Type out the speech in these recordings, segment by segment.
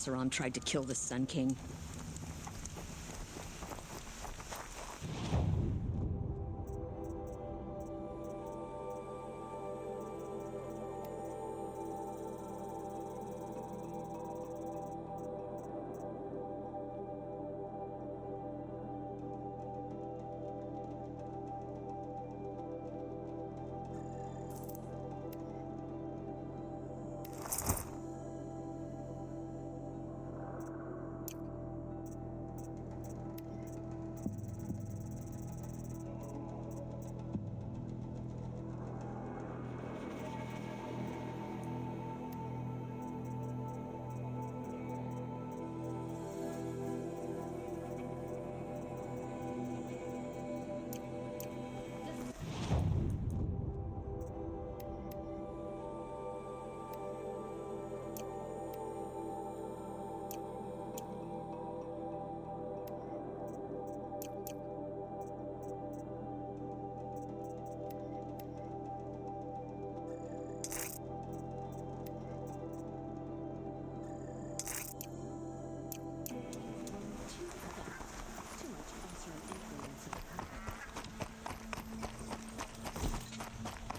Saram tried to kill the Sun King.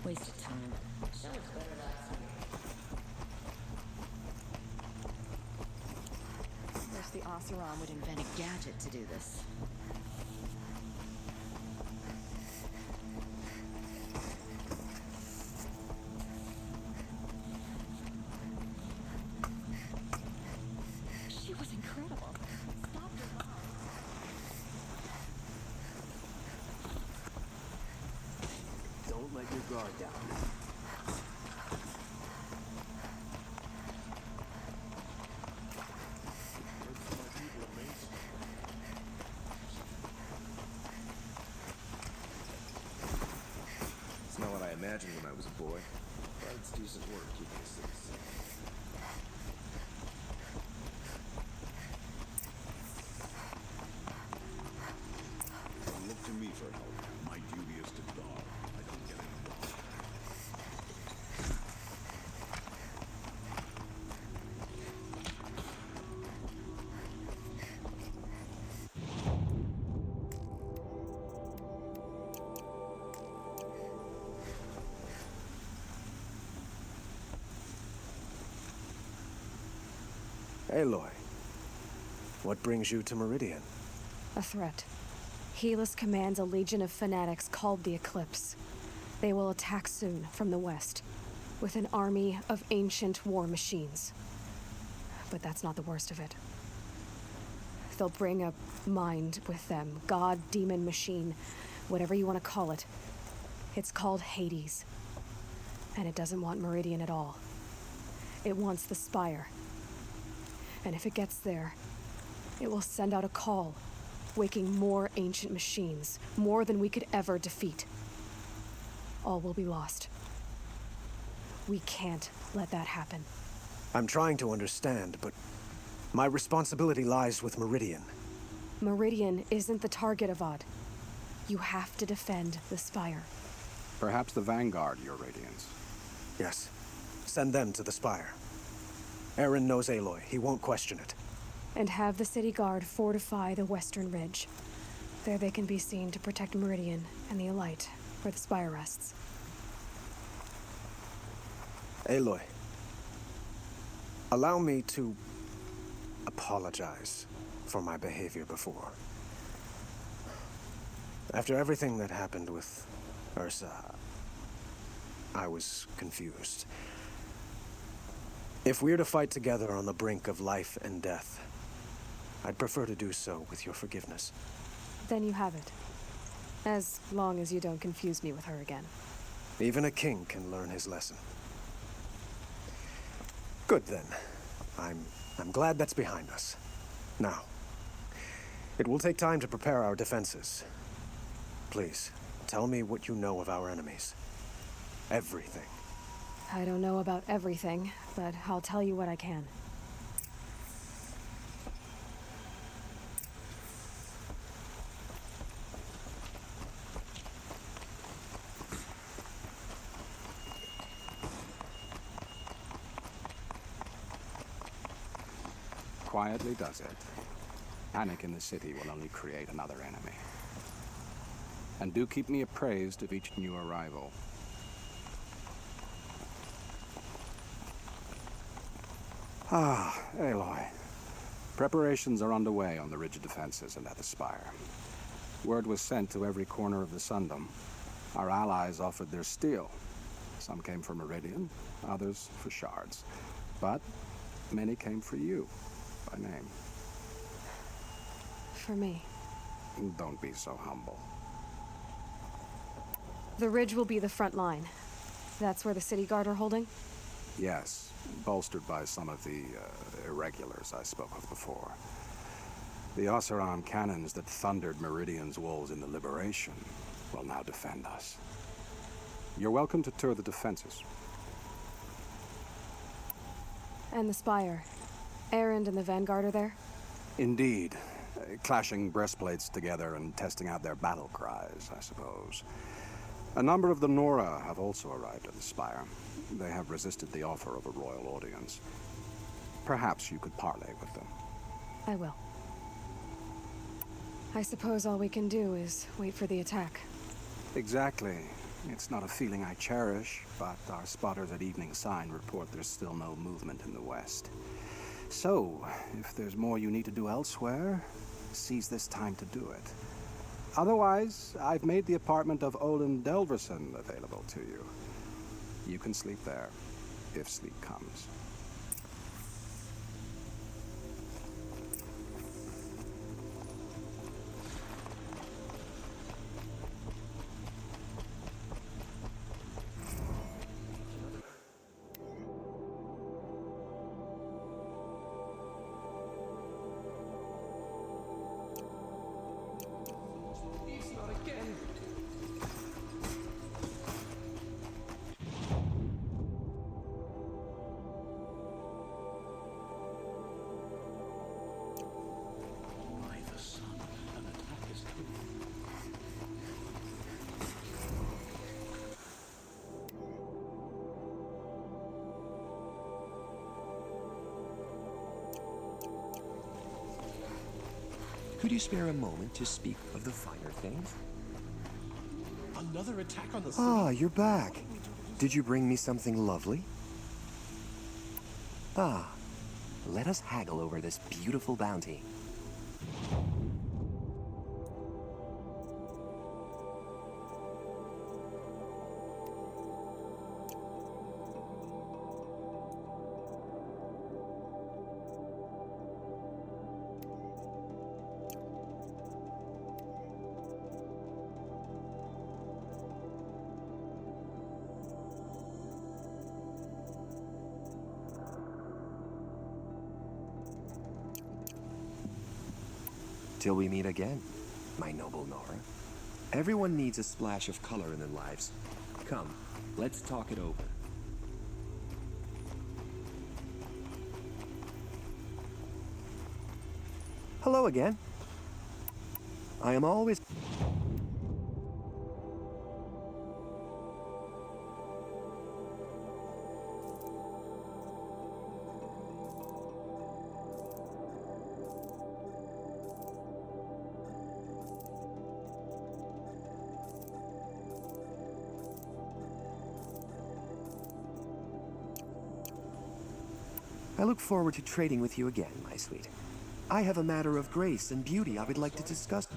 Waste of time. So much better last week. Wish the Oseram would invent a gadget to do this. She was incredible. Stopped her mom. Don't let your guard down. It's not what I imagined when I was a boy, but it's decent work keeping us safe. Don't look to me for help. My duty is to guard. I don't get involved. Aloy, what brings you to Meridian? A threat. Helis commands a legion of fanatics called the Eclipse. They will attack soon from the west, with an army of ancient war machines. But that's not the worst of it. They'll bring a mind with them, god, demon, machine, whatever you want to call it. It's called Hades. And it doesn't want Meridian at all. It wants the Spire. And if it gets there, it will send out a call, waking more ancient machines, more than we could ever defeat. All will be lost. We can't let that happen. I'm trying to understand, but my responsibility lies with Meridian. Meridian isn't the target, Avad. You have to defend the Spire. Perhaps the Vanguard, Your Radiance. Yes. Send them to the Spire. Aaron knows Aloy. He won't question it. And have the city guard fortify the western ridge. There they can be seen to protect Meridian and the Elite, where the Spire rests. Aloy, allow me to apologize for my behavior before. After everything that happened with Ursa, I was confused. If we're to fight together on the brink of life and death, I'd prefer to do so with your forgiveness. Then you have it. As long as you don't confuse me with her again. Even a king can learn his lesson. Good then. I'm glad that's behind us. Now, it will take time to prepare our defenses. Please, tell me what you know of our enemies. Everything. I don't know about everything, but I'll tell you what I can. quietly does it. Panic in the city will only create another enemy. And do keep me appraised of each new arrival. Ah, Aloy. Preparations are underway on the rigid defenses and at the spire. Word was sent to every corner of the Sundom. Our allies offered their steel. Some came for Meridian, others for shards. But many came for you, by name. For me. Don't be so humble. The ridge will be the front line. That's where the city guard are holding? Yes, bolstered by some of the irregulars I spoke of before. The Oseram cannons that thundered Meridian's walls in the Liberation will now defend us. You're welcome to tour the defenses. And the spire. Erend and the Vanguard are there? Indeed. Clashing breastplates together and testing out their battle cries, I suppose. A number of the Nora have also arrived at the spire. They have resisted the offer of a royal audience. Perhaps you could parley with them. I will. I suppose all we can do is wait for the attack. Exactly. It's not a feeling I cherish, but our spotters at Evening Sign report there's still no movement in the west. So, if there's more you need to do elsewhere, seize this time to do it. Otherwise, I've made the apartment of Olin Delverson available to you. You can sleep there, if sleep comes. By the sun, an attack is coming. Could you spare a moment to speak of the finer things? Another attack on the city? Ah, you're back. Did you bring me something lovely? Ah, let us haggle over this beautiful bounty. Till we meet again, my noble Nora. Everyone needs a splash of color in their lives. Come, let's talk it over. Hello again. I am always... I look forward to trading with you again, my sweet. I have a matter of grace and beauty I would like to discuss.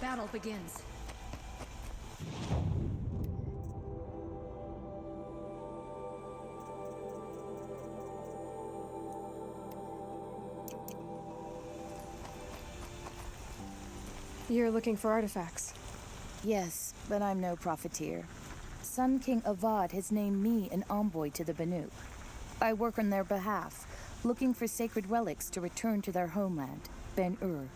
battle begins. You're looking for artifacts. Yes, but I'm no profiteer. Sun King Avad has named me an envoy to the Banuk. I work on their behalf, looking for sacred relics to return to their homeland, Ben-Ur.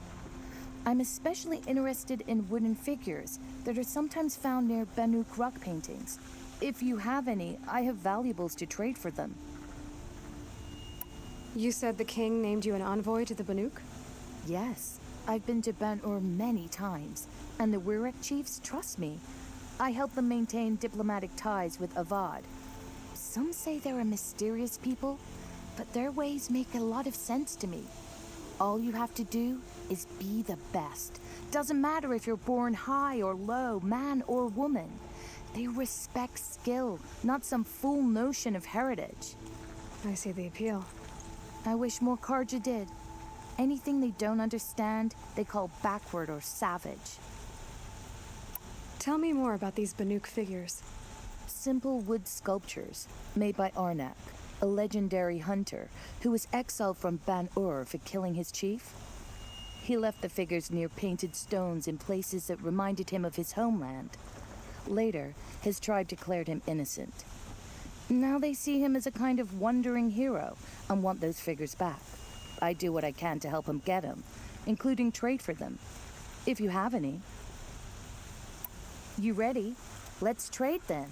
I'm especially interested in wooden figures that are sometimes found near Banuk rock paintings. If you have any, I have valuables to trade for them. You said the king named you an envoy to the Banuk? Yes, I've been to Ben-Ur many times, and the Wirek chiefs trust me. I help them maintain diplomatic ties with Avad. Some say they're a mysterious people, but their ways make a lot of sense to me. All you have to do is be the best. Doesn't matter if you're born high or low, man or woman. They respect skill, not some fool notion of heritage. I see the appeal. I wish more Karja did. Anything they don't understand, they call backward or savage. Tell me more about these Banuk figures. Simple wood sculptures made by Arnak, a legendary hunter who was exiled from Ban-Ur for killing his chief. He left the figures near painted stones in places that reminded him of his homeland. Later, his tribe declared him innocent. Now they see him as a kind of wandering hero and want those figures back. I do what I can to help him get them, including trade for them, if you have any. You ready? Let's trade then.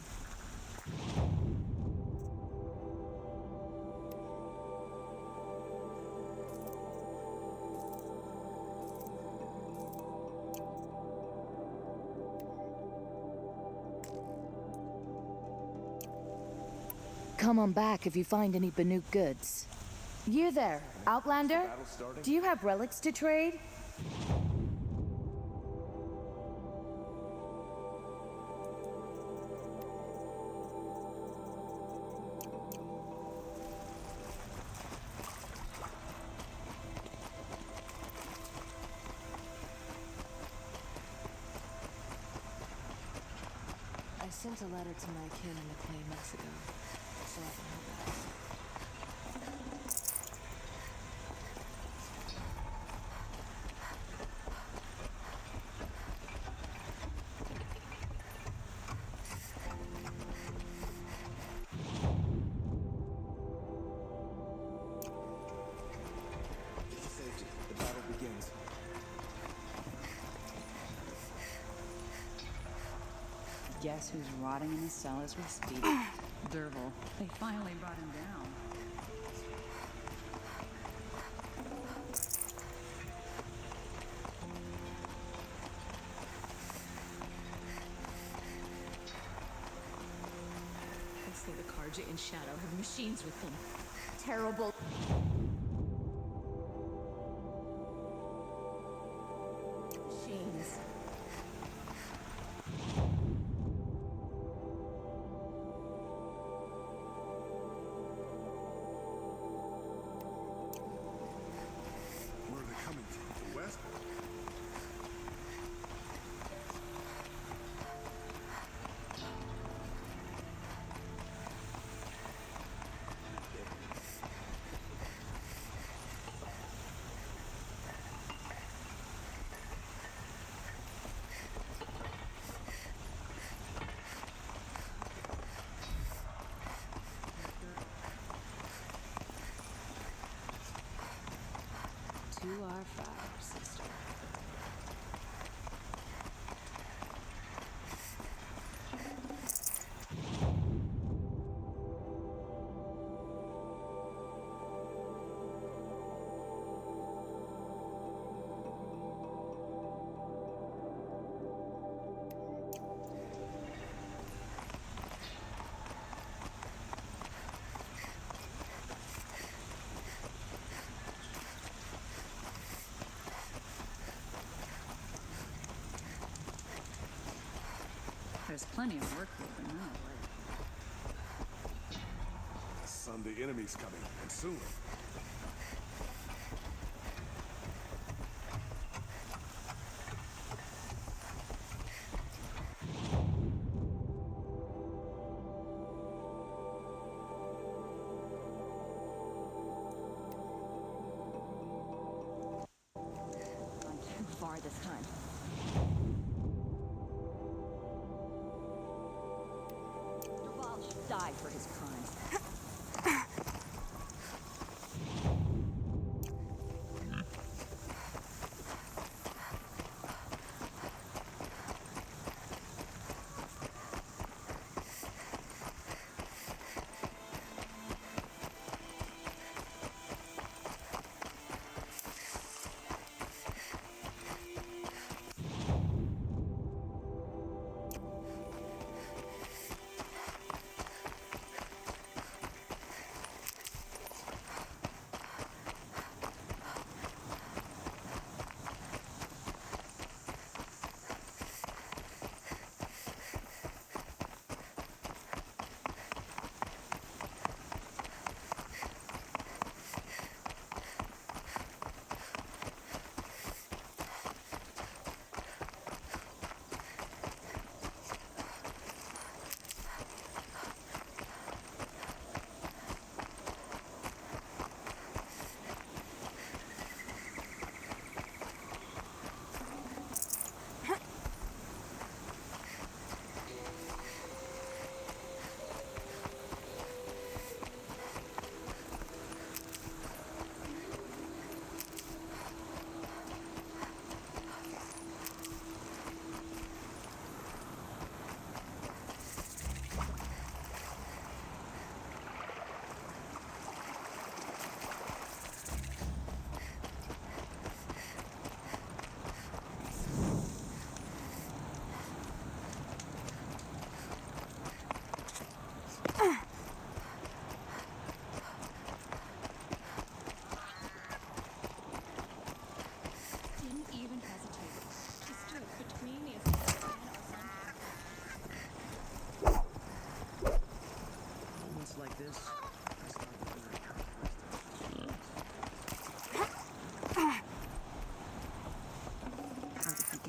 Come on back if you find any Banuk goods. You there, Outlander? Do you have relics to trade? I sent a letter to my kin in McLean, Mexico, so I can have that. Safety. The battle begins. Guess who's rotting in his cell as we speak? Derval. They finally brought him down. They say the Karja in Shadow have machines with them. Terrible. Machines. Where are they coming from? The west? To our fire, sister. There's plenty of work here, but not like. Son, the enemy's coming, and soon. die for his crimes.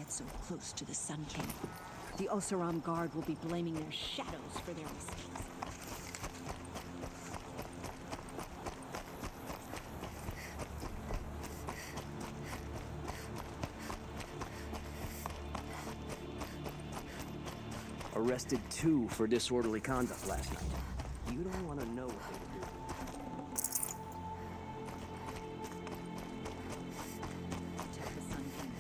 So close to the Sun King. The Oseram Guard will be blaming their shadows for their mistakes. Arrested 2 for disorderly conduct last night. You don't want to know what they were doing. Protect the Sun King.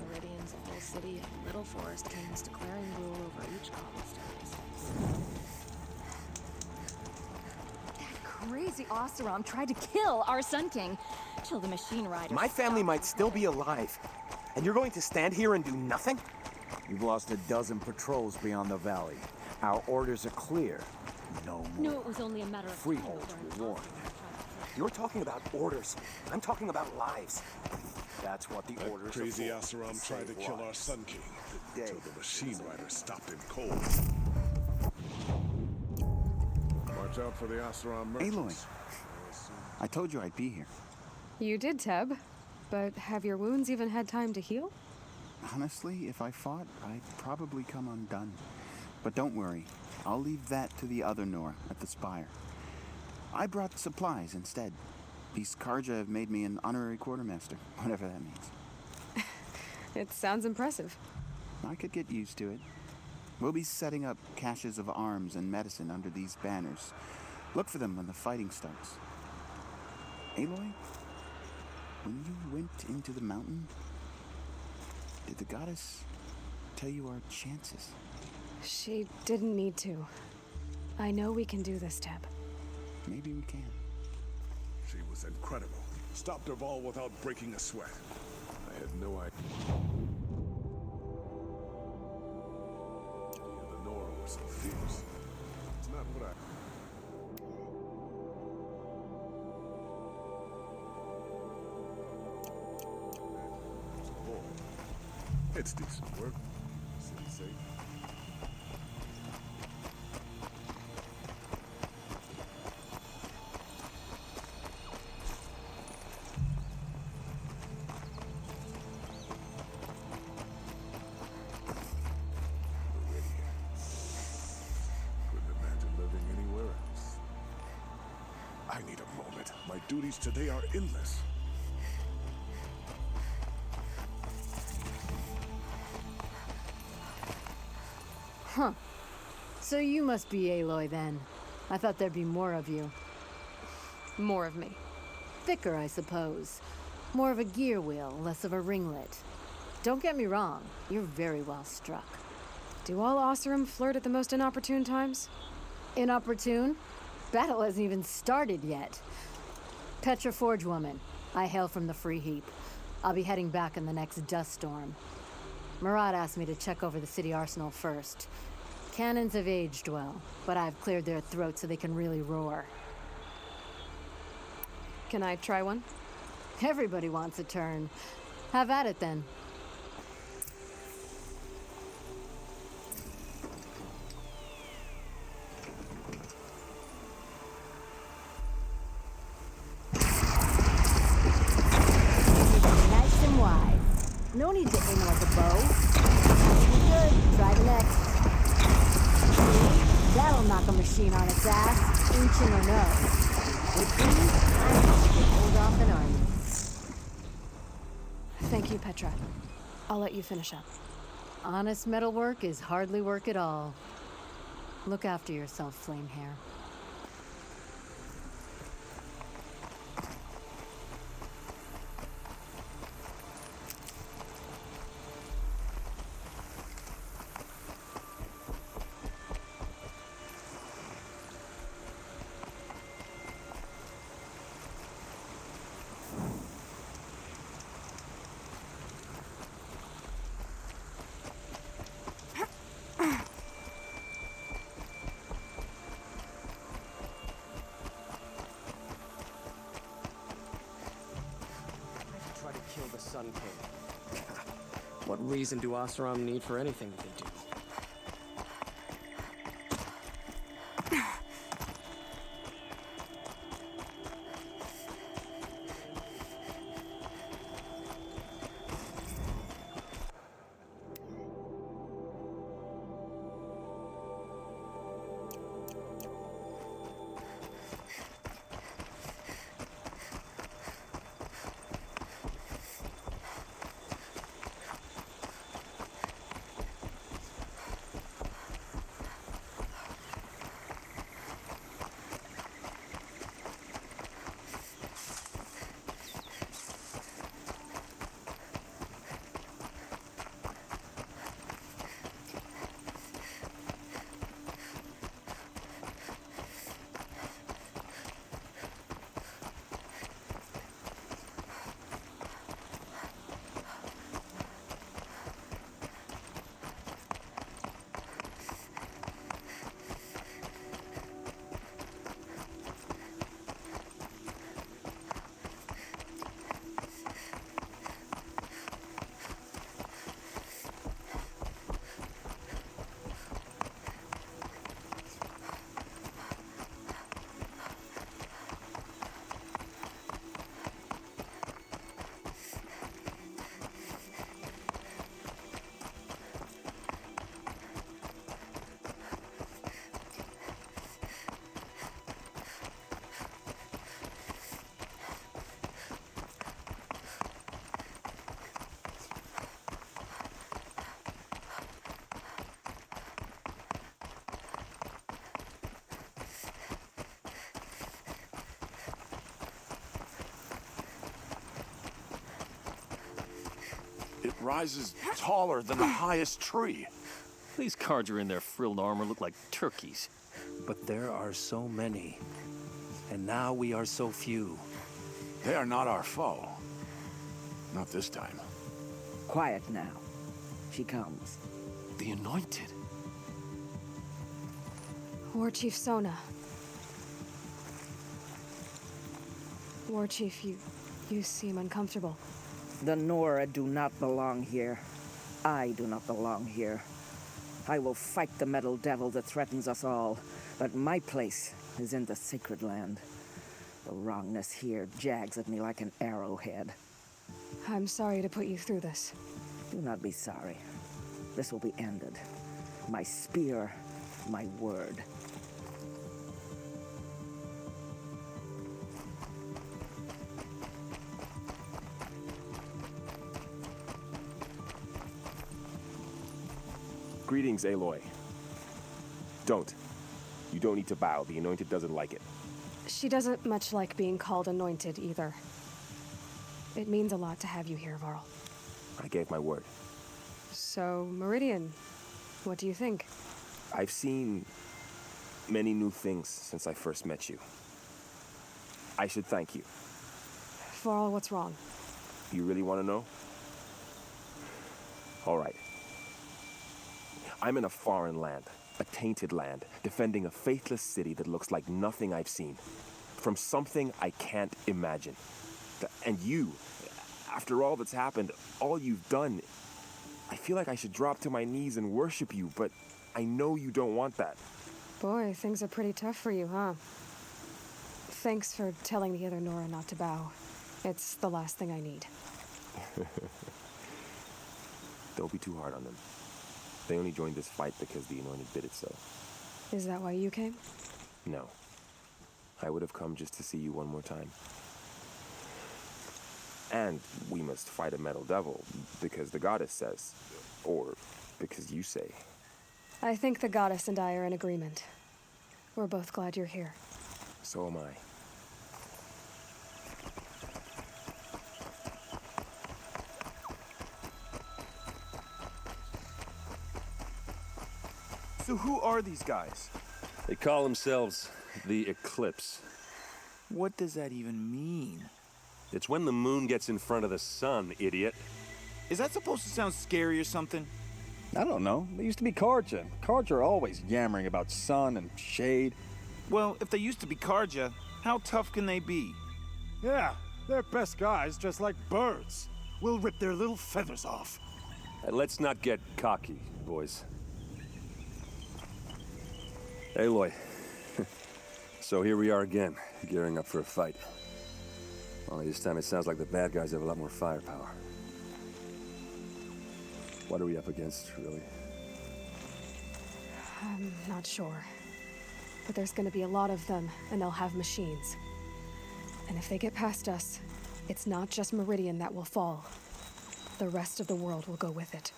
Meridian's a whole city of little forest kings declaring rule over each cobblestone. That crazy Oseram tried to kill our Sun King till the machine riders. My family might still be alive. And you're going to stand here and do nothing? You've lost a dozen patrols beyond the valley. Our orders are clear. No more. No, it was only a matter of Freehold, we warned. You're talking about orders. I'm talking about lives. That's what the orders are Crazy for. Oseram tried to kill our Sun King until the machine rider stopped him cold. Watch out for the Oseram merchants. Aloy, I told you I'd be here. You did, Teb. But have your wounds even had time to heal? Honestly, if I fought, I'd probably come undone. But don't worry, I'll leave that to the other Nora at the Spire. I brought supplies instead. These Karja have made me an honorary quartermaster, whatever that means. It sounds impressive. I could get used to it. We'll be setting up caches of arms and medicine under these banners. Look for them when the fighting starts. Aloy? When you went into the mountain, did the goddess tell you our chances? She didn't need to. I know we can do this, Teb. Maybe we can. She was incredible. Stopped Derval without breaking a sweat. I had no idea. The Nora was so fierce. It's not what I... It's decent work. City's safe. Couldn't imagine living anywhere else. I need a moment. My duties today are endless. Huh. So you must be Aloy then. I thought there'd be more of you. More of me. Thicker, I suppose. More of a gear wheel, less of a ringlet. Don't get me wrong, you're very well struck. Do all Oseram flirt at the most inopportune times? Inopportune? Battle hasn't even started yet. Petra Forge woman. I hail from the Free Heap. I'll be heading back in the next dust storm. Marat asked me to check over the city arsenal first. Cannons have aged well, but I've cleared their throats so they can really roar. Can I try one? Everybody wants a turn. Have at it then. Nice and wide. No need to aim like a bow. Good. Try the next. See? That'll knock a machine on its ass, inching or no. With these, I can hold off an army. Thank you, Petra. I'll let you finish up. Honest metalwork is hardly work at all. Look after yourself, Flamehair. Try to kill the Sun King. What reason do Oseram need for anything that they do? It rises taller than the highest tree. These Carja in their frilled armor look like turkeys. But there are so many. And now we are so few. They are not our foe. Not this time. Quiet now. She comes. The Anointed. War Chief Sona. War Chief, you seem uncomfortable. The Nora do not belong here. I do not belong here. I will fight the metal devil that threatens us all, but my place is in the sacred land. The wrongness here jags at me like an arrowhead. I'm sorry to put you through this. Do not be sorry. This will be ended. My spear, my word. Greetings, Aloy. Don't. You don't need to bow. The Anointed doesn't like it. She doesn't much like being called anointed either. It means a lot to have you here, Varl. I gave my word. So, Meridian, what do you think? I've seen many new things since I first met you. I should thank you. Varl, what's wrong? You really want to know? All right. I'm in a foreign land, a tainted land, defending a faithless city that looks like nothing I've seen. From something I can't imagine. And you, after all that's happened, all you've done, I feel like I should drop to my knees and worship you, but I know you don't want that. Boy, things are pretty tough for you, huh? Thanks for telling the other Nora not to bow. It's the last thing I need. Don't be too hard on them. They only joined this fight because the Anointed did it so. Is that why you came? No. I would have come just to see you one more time. And we must fight a metal devil, because the goddess says. Or because you say. I think the goddess and I are in agreement. We're both glad you're here. So am I. So who are these guys? They call themselves the Eclipse. What does that even mean? It's when the moon gets in front of the sun, idiot. Is that supposed to sound scary or something? I don't know. They used to be Karja. Karja are always yammering about sun and shade. Well, if they used to be Karja, how tough can they be? Yeah, they're best guys, just like birds. We'll rip their little feathers off. Let's not get cocky, boys. Aloy. So here we are again, gearing up for a fight. Only this time it sounds like the bad guys have a lot more firepower. What are we up against, really? I'm not sure. But there's gonna be a lot of them, and they'll have machines. And if they get past us, it's not just Meridian that will fall. The rest of the world will go with it.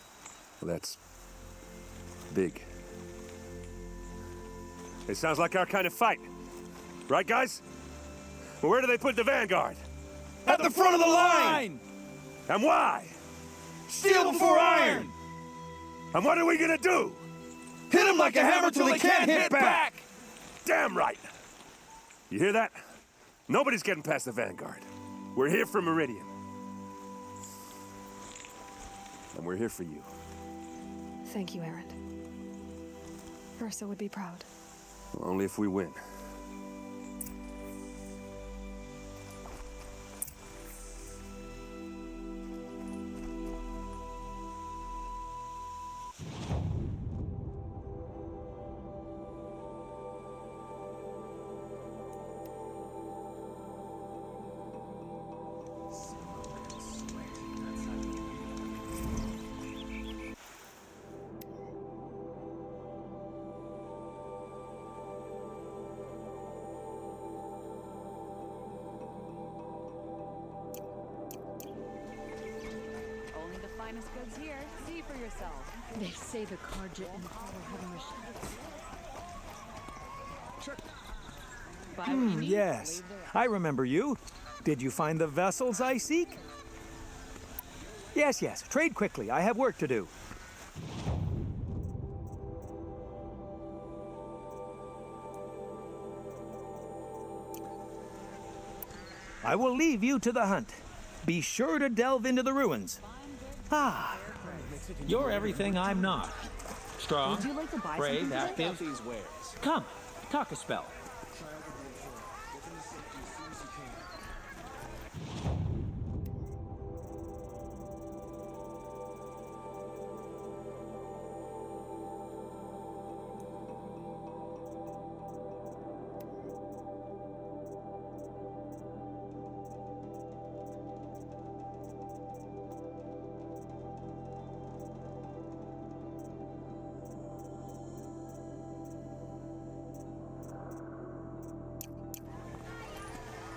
Well, that's big. It sounds like our kind of fight. Right, guys? Well, where do they put the Vanguard? At the front of the line! And why? Steel before iron! And what are we gonna do? Hit them like a hammer till they can't hit back! Damn right! You hear that? Nobody's getting past the Vanguard. We're here for Meridian. And we're here for you. Thank you, Erend. Ursa would be proud. Well, only if we win. Goods here. See for yourself. They say the Karja and Paul have a machine. Yes, I remember you. Did you find the vessels I seek? Yes, trade quickly. I have work to do. I will leave you to the hunt. Be sure to delve into the ruins. Ah, you're everything I'm not. Strong, Would you like to buy brave, something today? active. Come, talk a spell.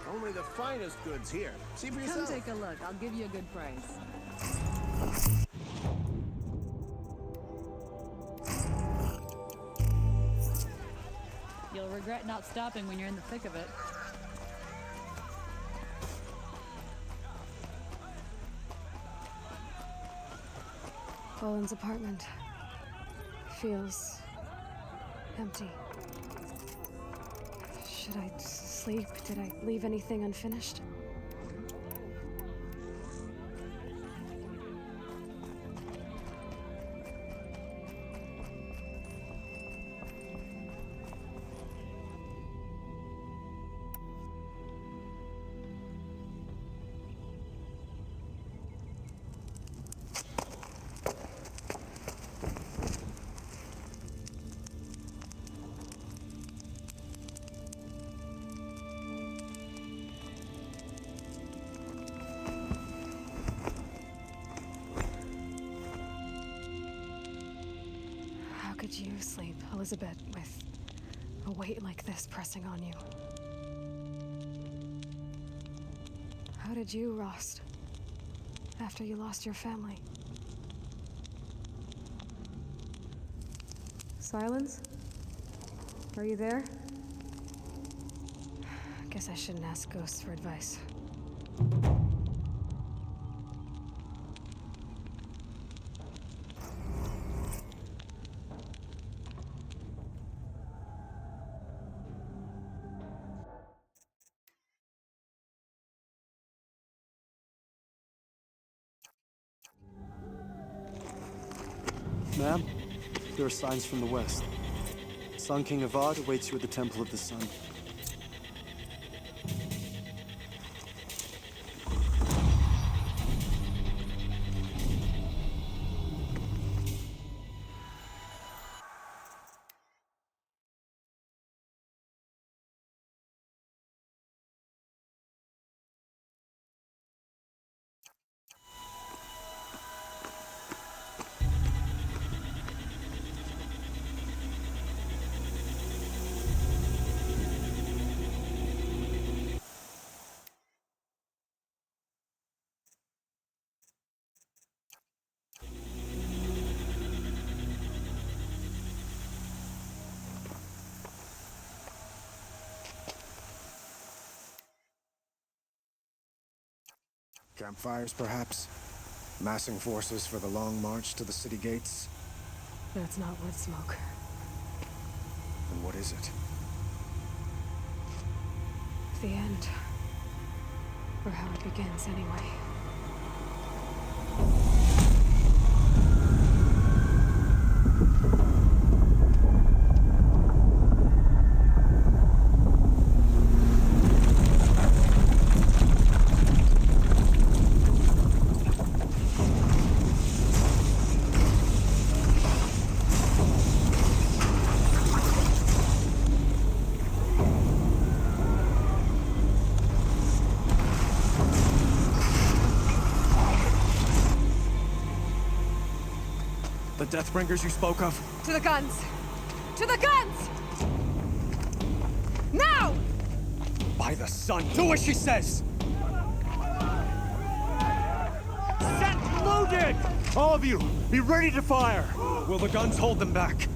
Only the finest goods here. See for yourself. Come take a look. I'll give you a good price. regret not stopping when you're in the thick of it. Bowen's apartment feels empty. Should I sleep? Did I leave anything unfinished? How could you sleep, Elizabeth, with a weight like this pressing on you? How did you, Rost, after you lost your family? Silence? Are you there? Guess I shouldn't ask ghosts for advice. Ma'am, there are signs from the west. Sun King Avad awaits you at the Temple of the Sun. Campfires, perhaps? Massing forces for the long march to the city gates? That's not wood smoke. Then what is it? The end. Or how it begins, anyway. The Deathbringers you spoke of? To the guns! To the guns! Now! By the sun, do as she says! Set loaded! All of you, be ready to fire! Will the guns hold them back?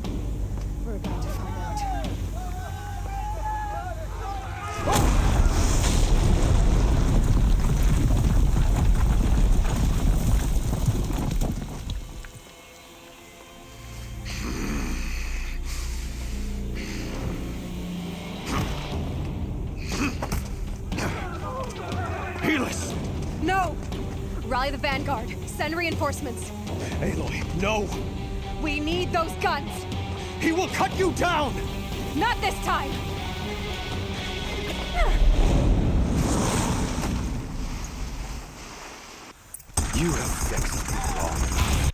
We're about to find out. No! Rally the vanguard. Send reinforcements. Aloy, no! We need those guns! He will cut you down! Not this time! You have fixed the problem.